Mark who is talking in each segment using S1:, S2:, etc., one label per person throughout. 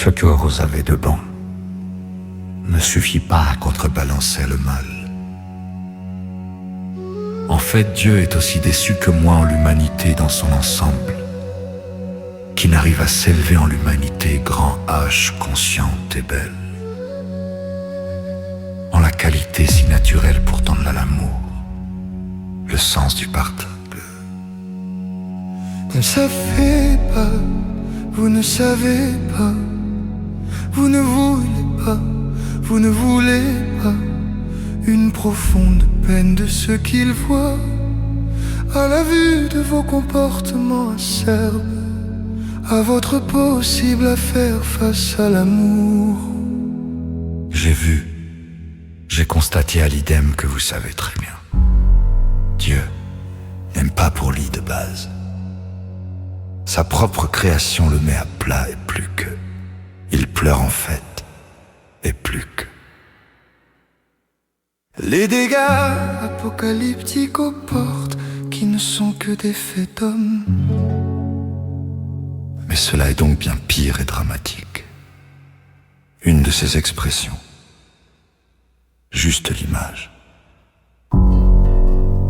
S1: Ce que vous avez de bon ne suffit pas à contrebalancer le mal. En fait, Dieu est aussi déçu que moi en l'humanité dans son ensemble, qui n'arrive à s'élever en l'humanité grand H, consciente et belle, en la qualité si naturelle pourtant de l'amour, le sens du partage.
S2: Vous ne savez pas, vous ne savez pas, vous ne voulez pas, vous ne voulez pas une profonde peine de ce qu'ils voient à la vue de vos comportements acerbes, à votre possible affaire face à l'amour.
S1: J'ai vu, j'ai constaté à l'idem que vous savez très bien. Dieu n'aime pas pour lit de base. Sa propre création le met à plat et plus que. Il pleure en fait, et plus que.
S2: Les dégâts apocalyptiques aux portes qui ne sont que des faits d'hommes.
S1: Mais cela est donc bien pire et dramatique. Une de ces expressions, juste l'image,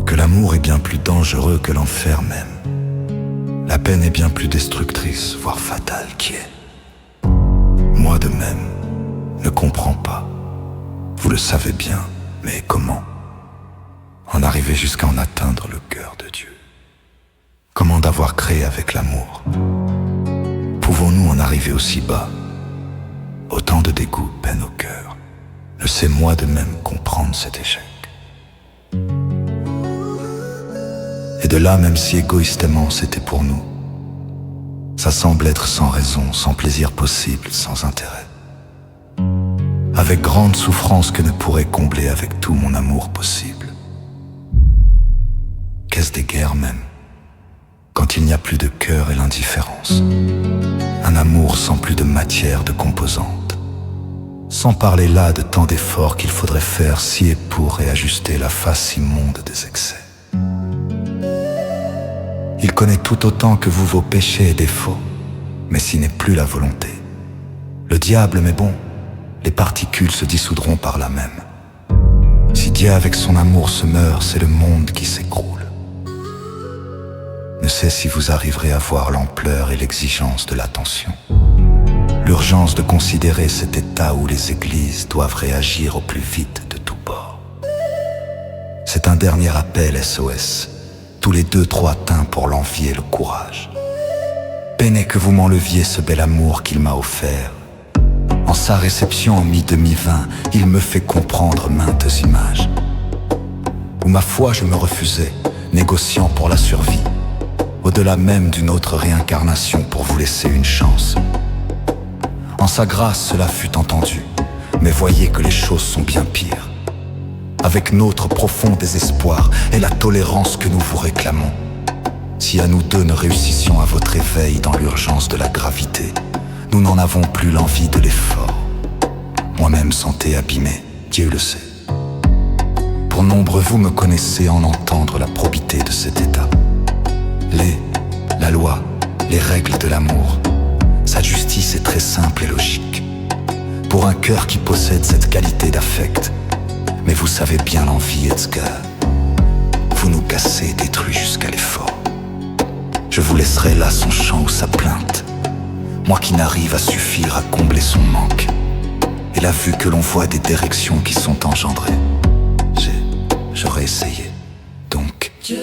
S1: que l'amour est bien plus dangereux que l'enfer même. La peine est bien plus destructrice, voire fatale qui est. Moi de même, ne comprends pas. Vous le savez bien, mais comment en arriver jusqu'à en atteindre le cœur de Dieu? Comment d'avoir créé avec l'amour? Pouvons-nous en arriver aussi bas? Autant de dégoût peine au cœur. Ne sais moi de même comprendre cet échec. Et de là, même si égoïstement c'était pour nous, ça semble être sans raison, sans plaisir possible, sans intérêt. Avec grande souffrance que ne pourrait combler avec tout mon amour possible. Qu'est-ce des guerres même, quand il n'y a plus de cœur et l'indifférence? Un amour sans plus de matière, de composantes. Sans parler là de tant d'efforts qu'il faudrait faire si et pour réajuster la face immonde des excès. Il connaît tout autant que vous vos péchés et défauts, mais s'il n'est plus la volonté. Le diable, mais bon, les particules se dissoudront par là même. Si Dieu avec son amour se meurt, c'est le monde qui s'écroule. Ne sais si vous arriverez à voir l'ampleur et l'exigence de l'attention. L'urgence de considérer cet état où les églises doivent réagir au plus vite de tous bords. C'est un dernier appel SOS, tous les 2-3 teints pour l'envie et le courage. Peinez que vous m'enleviez ce bel amour qu'il m'a offert. En sa réception en mi-demi-vin, il me fait comprendre maintes images. Où ma foi je me refusais, négociant pour la survie. Au-delà même d'une autre réincarnation pour vous laisser une chance. En sa grâce cela fut entendu, mais voyez que les choses sont bien pires. Avec notre profond désespoir et la tolérance que nous vous réclamons, si à nous deux ne réussissions à votre éveil dans l'urgence de la gravité, nous n'en avons plus l'envie de l'effort. Moi-même santé abîmée, Dieu le sait. Pour nombre vous me connaissez en entendre la probité de cet état. La loi, les règles de l'amour, sa justice est très simple et logique. Pour un cœur qui possède cette qualité d'affect, mais vous savez bien l'envie est ce que vous nous cassez et détruisez jusqu'à l'effort. Je vous laisserai là son chant ou sa plainte, moi qui n'arrive à suffire à combler son manque, et la vue que l'on voit des directions qui sont engendrées. J'aurais essayé, donc
S3: Dieu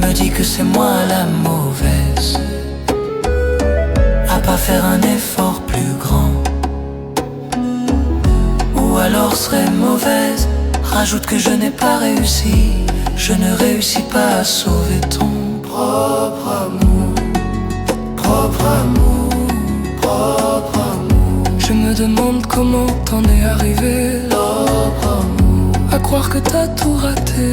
S3: me dit que c'est moi la mauvaise, à pas faire un effort plus grand. Ou alors serait mauvaise, rajoute que je n'ai pas réussi. Je ne réussis pas à sauver ton propre amour, propre amour, propre amour. Je me demande comment t'en es arrivé là, propre amour, à croire que t'as tout raté,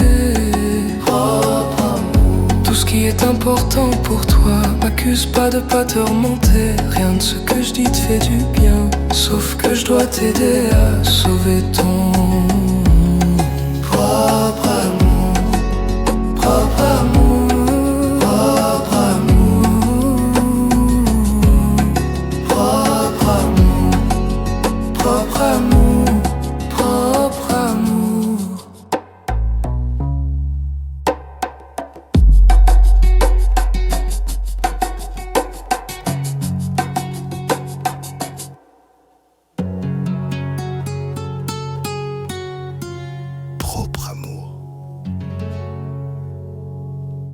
S3: propre amour. Tout ce qui est important pour toi, m'accuse pas de pas te remonter. Rien de ce que je dis te fait du bien, sauf que je dois t'aider à sauver ton